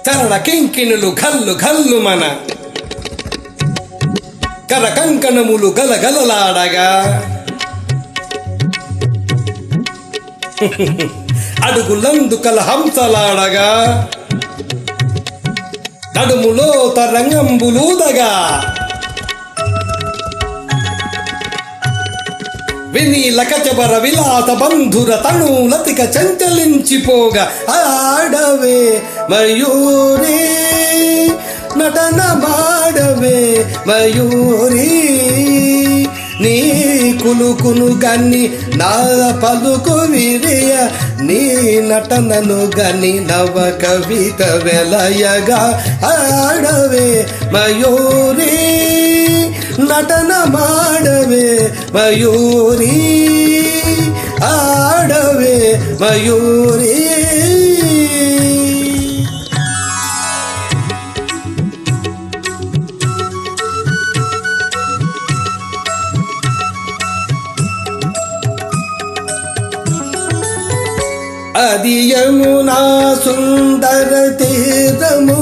చరణ కింకిణులు ఘల్లు ఘల్లు మన కర కంకణములు గలగలలాడగా అడుగులందు కల హంసలాడగా నడుములో తరంగంబులూదగా వినీల కచబర విలాస బంధుర తణులతిక చంచలించిపోగా ఆడవే మయూరి నటన మాడవే మయూరి నీ కులుకును గని నా పలుకు విరియ నీ నటనను గని నవ కవిత వెలయగా ఆడవే మయూరి నటన మాడవే మయూరి ఆడవే మయూరి అది యమునా సుందర తీరము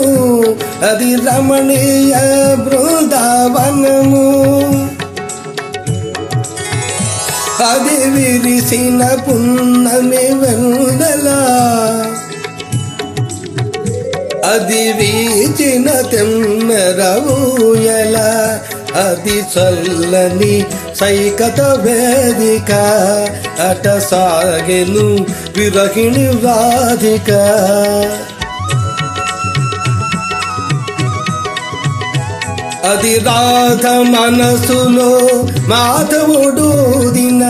అది రమణీయ బృందావనము అది విరిసిన పున్నమి వెన్నెల అది వీచిన తెమ్మెరవుయల అది చల్లని సైకత వేదిక అట సాగెను విరహిణి రాధిక అది రాధ మనసులో మాధవుడు దిన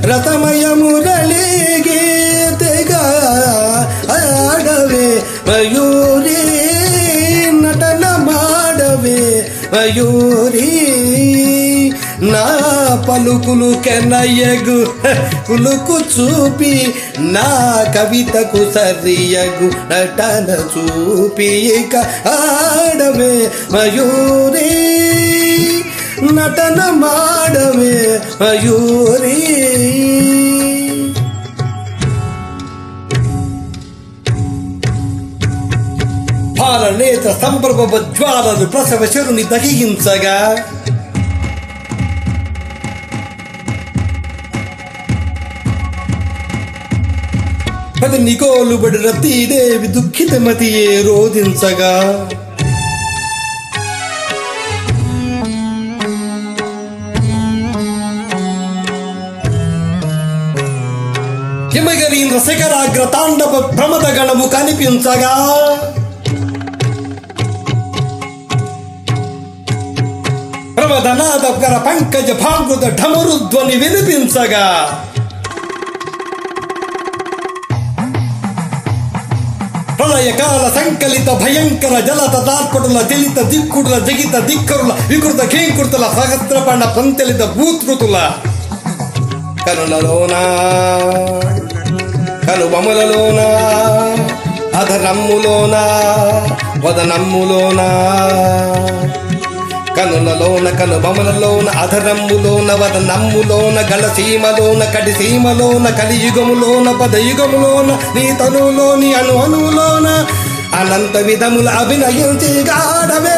రతమయ మురళి గీతగా ఆడవే మయూరి నటన మాడవే మయూరి నా పలుకులు కెనయగు కులుకు చూపి నా కవితకు సరియగు నటన చూపి ఇక ఆడవే మయూరి నటన మాడవే మయూరి పాలనేత సంభ్రమ జ్వాలలు ప్రసవ శరుని దహించగా పది నికోలు బడి రతీదేవి దుఃఖితమతియే రోధించగా హిమగరీంద్ర శిఖరాగ్ర తాండవ ప్రమద గణము కనిపించగా ప్రమదనాద కర పంకజ భాంగుద ఢమరుధ్వని వినిపించగా ప్రళయకాల సంకలిత భయంకర జలత దార్పటుల జలిత దిక్కుడుల జగిత దిక్కరుల వికృత ఖేంకృతుల సహస్రపండ పంతలిత భూతృతుల కనులలోన కనుబొమలలోన అధరమ్ములోన వదనమ్ములోన కనులలోన కనుబొమలలోన అధరమ్ములోన వదనమ్ములోన గళసీమలోన కడిసీమలోన కలియుగములోన పదయుగములోన నీ తనులోని అణు అణువులోన అనంత విధముల అభినయించి గాడవే